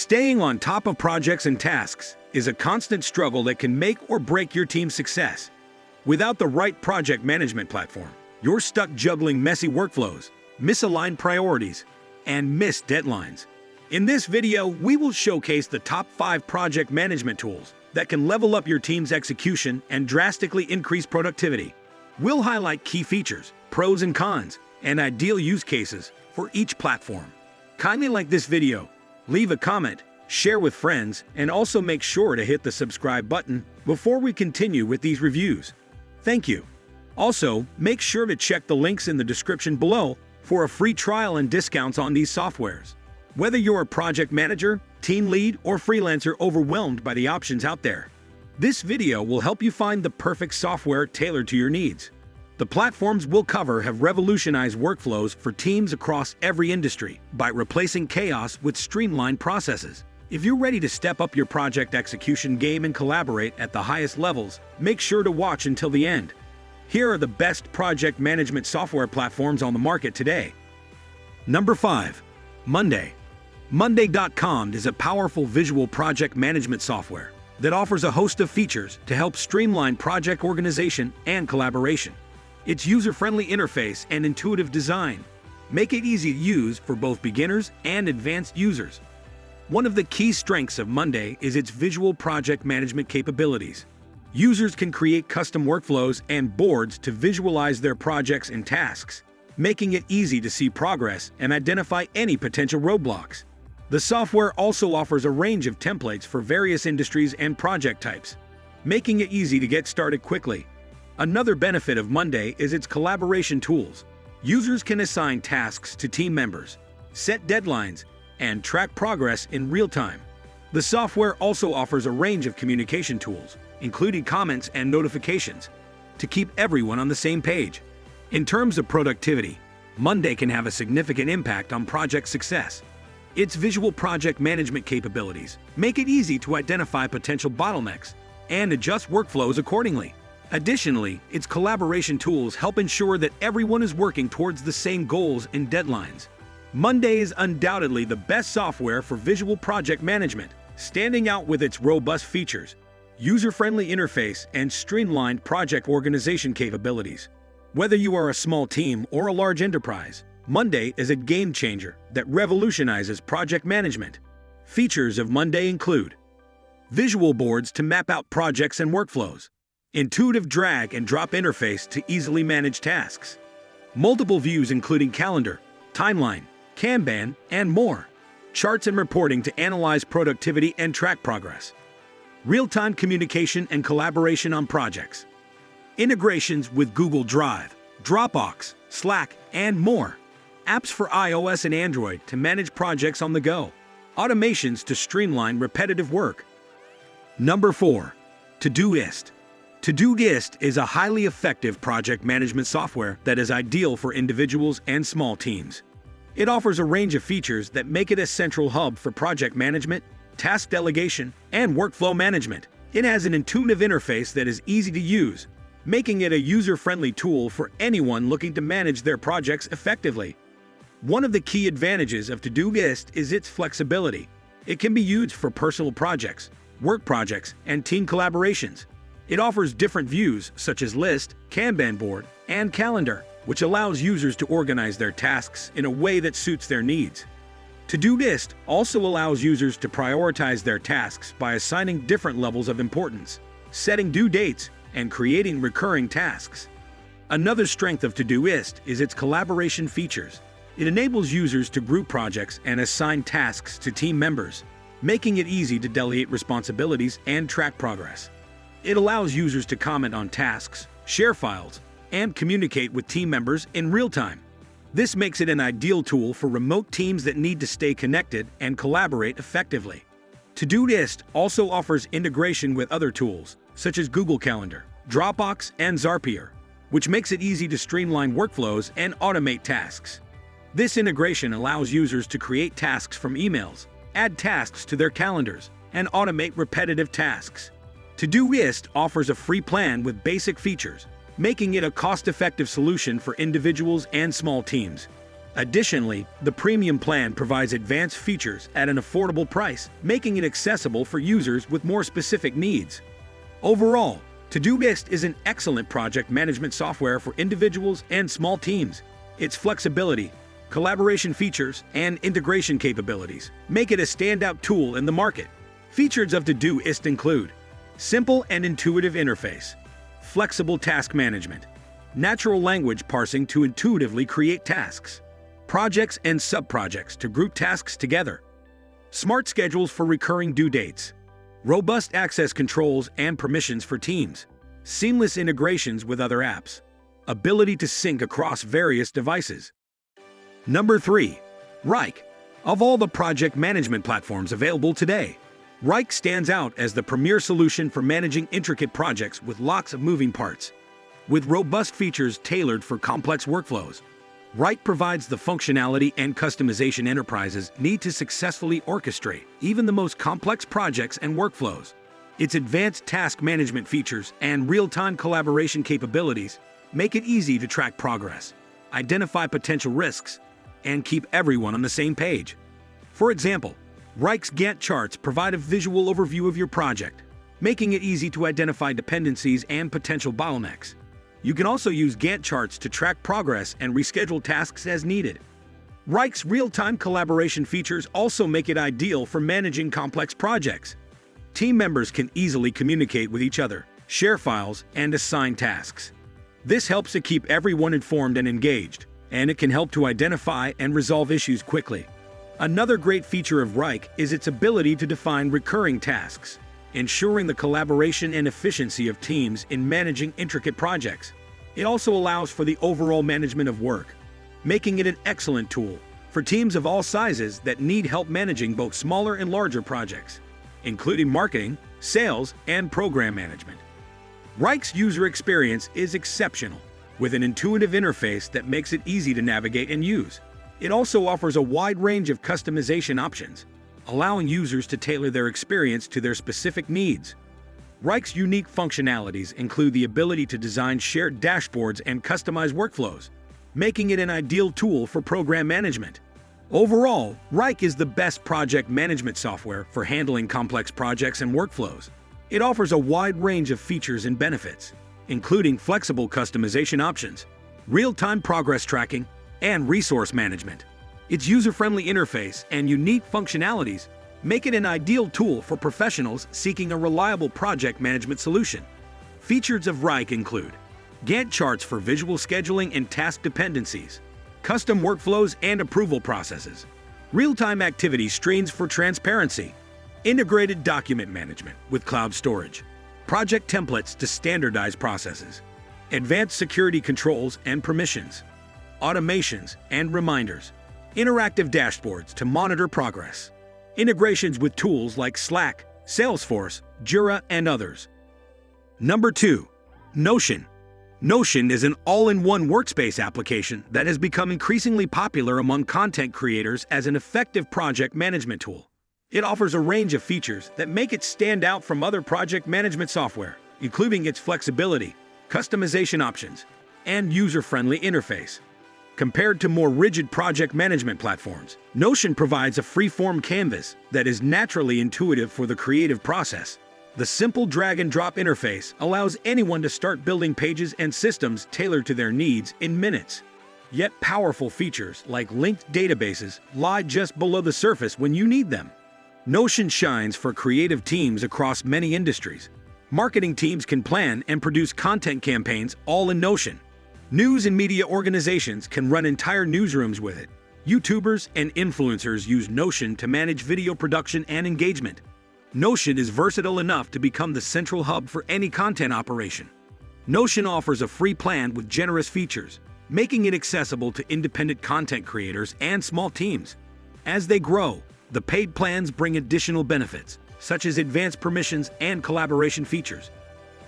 Staying on top of projects and tasks is a constant struggle that can make or break your team's success. Without the right project management platform, you're stuck juggling messy workflows, misaligned priorities, and missed deadlines. In this video, we will showcase the top 5 project management tools that can level up your team's execution and drastically increase productivity. We'll highlight key features, pros and cons, and ideal use cases for each platform. Kindly like this video, leave a comment, share with friends, and also make sure to hit the subscribe button before we continue with these reviews. Thank you. Also, make sure to check the links in the description below for a free trial and discounts on these softwares. Whether you're a project manager, team lead, or freelancer overwhelmed by the options out there, this video will help you find the perfect software tailored to your needs. The platforms we'll cover have revolutionized workflows for teams across every industry by replacing chaos with streamlined processes. If you're ready to step up your project execution game and collaborate at the highest levels, make sure to watch until the end. Here are the best project management software platforms on the market today. Number 5. Monday. Monday.com is a powerful visual project management software that offers a host of features to help streamline project organization and collaboration. Its user-friendly interface and intuitive design make it easy to use for both beginners and advanced users. One of the key strengths of Monday is its visual project management capabilities. Users can create custom workflows and boards to visualize their projects and tasks, making it easy to see progress and identify any potential roadblocks. The software also offers a range of templates for various industries and project types, making it easy to get started quickly. Another benefit of Monday is its collaboration tools. Users can assign tasks to team members, set deadlines, and track progress in real time. The software also offers a range of communication tools, including comments and notifications, to keep everyone on the same page. In terms of productivity, Monday can have a significant impact on project success. Its visual project management capabilities make it easy to identify potential bottlenecks and adjust workflows accordingly. Additionally, its collaboration tools help ensure that everyone is working towards the same goals and deadlines. Monday is undoubtedly the best software for visual project management, standing out with its robust features, user-friendly interface, and streamlined project organization capabilities. Whether you are a small team or a large enterprise, Monday is a game changer that revolutionizes project management. Features of Monday include visual boards to map out projects and workflows, intuitive drag and drop interface to easily manage tasks, multiple views including calendar, timeline, Kanban, and more, charts and reporting to analyze productivity and track progress, real-time communication and collaboration on projects, integrations with Google Drive, Dropbox, Slack, and more, apps for iOS and Android to manage projects on the go, automations to streamline repetitive work. Number 4. Todoist. Todoist is a highly effective project management software that is ideal for individuals and small teams. It offers a range of features that make it a central hub for project management, task delegation, and workflow management. It has an intuitive interface that is easy to use, making it a user-friendly tool for anyone looking to manage their projects effectively. One of the key advantages of Todoist is its flexibility. It can be used for personal projects, work projects, and team collaborations. It offers different views such as list, Kanban board, and calendar, which allows users to organize their tasks in a way that suits their needs. Todoist also allows users to prioritize their tasks by assigning different levels of importance, setting due dates, and creating recurring tasks. Another strength of Todoist is its collaboration features. It enables users to group projects and assign tasks to team members, making it easy to delegate responsibilities and track progress. It allows users to comment on tasks, share files, and communicate with team members in real time. This makes it an ideal tool for remote teams that need to stay connected and collaborate effectively. Todoist also offers integration with other tools, such as Google Calendar, Dropbox, and Zapier, which makes it easy to streamline workflows and automate tasks. This integration allows users to create tasks from emails, add tasks to their calendars, and automate repetitive tasks. Todoist offers a free plan with basic features, making it a cost-effective solution for individuals and small teams. Additionally, the premium plan provides advanced features at an affordable price, making it accessible for users with more specific needs. Overall, Todoist is an excellent project management software for individuals and small teams. Its flexibility, collaboration features, and integration capabilities make it a standout tool in the market. Features of Todoist include simple and intuitive interface, flexible task management, natural language parsing to intuitively create tasks, projects and subprojects to group tasks together, smart schedules for recurring due dates, robust access controls and permissions for teams, seamless integrations with other apps, ability to sync across various devices. Number 3. Wrike. Of all the project management platforms available today, Wrike stands out as the premier solution for managing intricate projects with lots of moving parts. With robust features tailored for complex workflows, Wrike provides the functionality and customization enterprises need to successfully orchestrate even the most complex projects and workflows. Its advanced task management features and real-time collaboration capabilities make it easy to track progress, identify potential risks, and keep everyone on the same page. For example, Wrike's Gantt charts provide a visual overview of your project, making it easy to identify dependencies and potential bottlenecks. You can also use Gantt charts to track progress and reschedule tasks as needed. Wrike's real-time collaboration features also make it ideal for managing complex projects. Team members can easily communicate with each other, share files, and assign tasks. This helps to keep everyone informed and engaged, and it can help to identify and resolve issues quickly. Another great feature of Wrike is its ability to define recurring tasks, ensuring the collaboration and efficiency of teams in managing intricate projects. It also allows for the overall management of work, making it an excellent tool for teams of all sizes that need help managing both smaller and larger projects, including marketing, sales, and program management. Wrike's user experience is exceptional, with an intuitive interface that makes it easy to navigate and use. It also offers a wide range of customization options, allowing users to tailor their experience to their specific needs. Wrike's unique functionalities include the ability to design shared dashboards and customize workflows, making it an ideal tool for program management. Overall, Wrike is the best project management software for handling complex projects and workflows. It offers a wide range of features and benefits, including flexible customization options, real-time progress tracking, and resource management. Its user-friendly interface and unique functionalities make it an ideal tool for professionals seeking a reliable project management solution. Features of Wrike include Gantt charts for visual scheduling and task dependencies, custom workflows and approval processes, real-time activity streams for transparency, integrated document management with cloud storage, project templates to standardize processes, advanced security controls and permissions, automations and reminders, interactive dashboards to monitor progress, integrations with tools like Slack, Salesforce, Jira, and others. Number 2. Notion. Notion is an all-in-one workspace application that has become increasingly popular among content creators as an effective project management tool. It offers a range of features that make it stand out from other project management software, including its flexibility, customization options, and user-friendly interface. Compared to more rigid project management platforms, Notion provides a free-form canvas that is naturally intuitive for the creative process. The simple drag-and-drop interface allows anyone to start building pages and systems tailored to their needs in minutes. Yet powerful features like linked databases lie just below the surface when you need them. Notion shines for creative teams across many industries. Marketing teams can plan and produce content campaigns all in Notion. News and media organizations can run entire newsrooms with it. YouTubers and influencers use Notion to manage video production and engagement. Notion is versatile enough to become the central hub for any content operation. Notion offers a free plan with generous features, making it accessible to independent content creators and small teams. As they grow, the paid plans bring additional benefits, such as advanced permissions and collaboration features.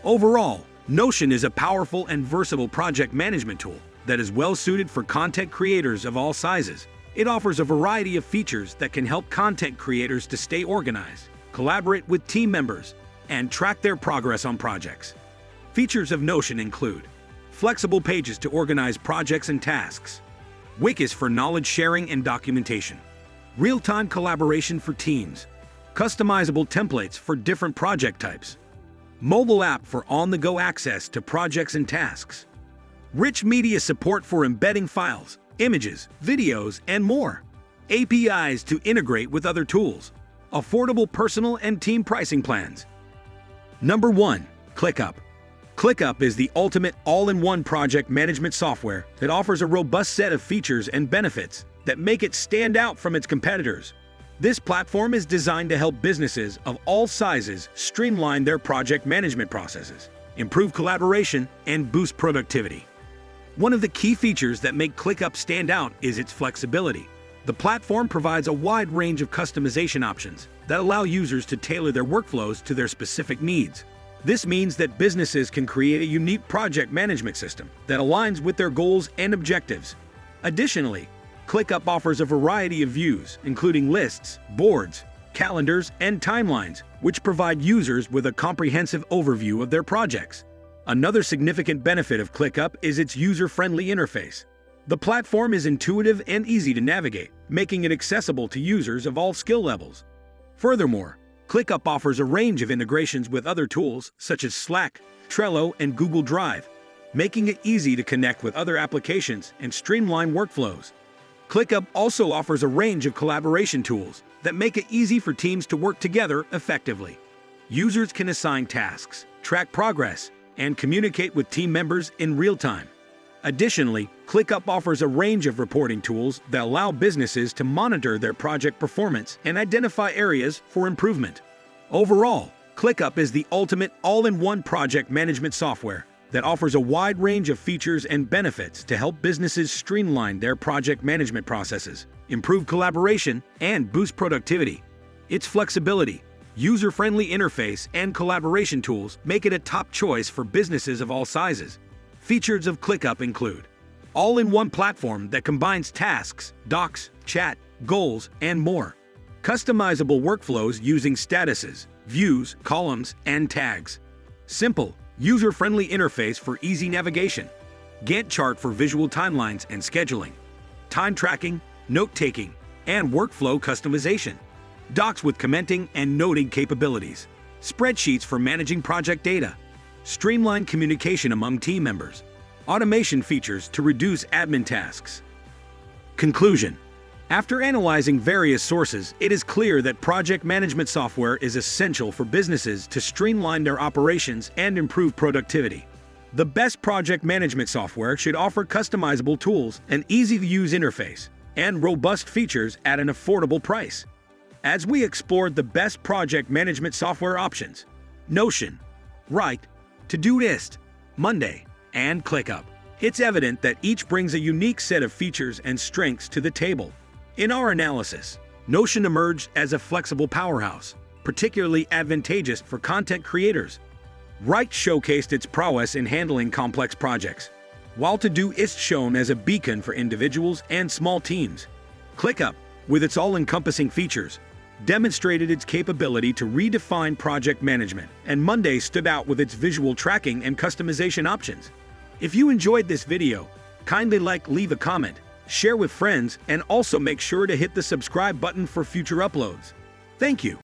Overall, Notion is a powerful and versatile project management tool that is well-suited for content creators of all sizes. It offers a variety of features that can help content creators to stay organized, collaborate with team members, and track their progress on projects. Features of Notion include flexible pages to organize projects and tasks, Wrike is for knowledge sharing and documentation. Real-time collaboration for teams. Customizable templates for different project types. Mobile app for on-the-go access to projects and tasks. Rich media support for embedding files, images, videos, and more. APIs to integrate with other tools. Affordable personal and team pricing plans. Number 1. Clickup. Clickup is the ultimate all-in-one project management software that offers a robust set of features and benefits that make it stand out from its competitors. This platform is designed to help businesses of all sizes streamline their project management processes, improve collaboration, and boost productivity. One of the key features that make Clickup stand out is its flexibility. The platform provides a wide range of customization options that allow users to tailor their workflows to their specific needs. This means that businesses can create a unique project management system that aligns with their goals and objectives. Additionally, Clickup offers a variety of views, including lists, boards, calendars, and timelines, which provide users with a comprehensive overview of their projects. Another significant benefit of Clickup is its user-friendly interface. The platform is intuitive and easy to navigate, making it accessible to users of all skill levels. Furthermore, Clickup offers a range of integrations with other tools such as Slack, Trello, and Google Drive, making it easy to connect with other applications and streamline workflows. Clickup also offers a range of collaboration tools that make it easy for teams to work together effectively. Users can assign tasks, track progress, and communicate with team members in real time. Additionally, Clickup offers a range of reporting tools that allow businesses to monitor their project performance and identify areas for improvement. Overall, Clickup is the ultimate all-in-one project management software that offers a wide range of features and benefits to help businesses streamline their project management processes, improve collaboration, and boost productivity. Its flexibility, user-friendly interface, and collaboration tools make it a top choice for businesses of all sizes. Features of Clickup include all-in-one platform that combines tasks, docs, chat, goals, and more. Customizable workflows using statuses, views, columns, and tags. Simple, user-friendly interface for easy navigation. Gantt chart for visual timelines and scheduling. Time tracking, note-taking, and workflow customization. Docs with commenting and noting capabilities. Spreadsheets for managing project data. Streamlined communication among team members. Automation features to reduce admin tasks. Conclusion. After analyzing various sources, it is clear that project management software is essential for businesses to streamline their operations and improve productivity. The best project management software should offer customizable tools, an easy-to-use interface, and robust features at an affordable price. As we explored the best project management software options, Notion, Wrike, Todoist, Monday, and Clickup, it's evident that each brings a unique set of features and strengths to the table. In our analysis, Notion emerged as a flexible powerhouse, particularly advantageous for content creators. Wrike showcased its prowess in handling complex projects, while Todoist shone as a beacon for individuals and small teams. Clickup, with its all-encompassing features, demonstrated its capability to redefine project management, and Monday stood out with its visual tracking and customization options. If you enjoyed this video, kindly leave a comment, share with friends, and also make sure to hit the subscribe button for future uploads. Thank you.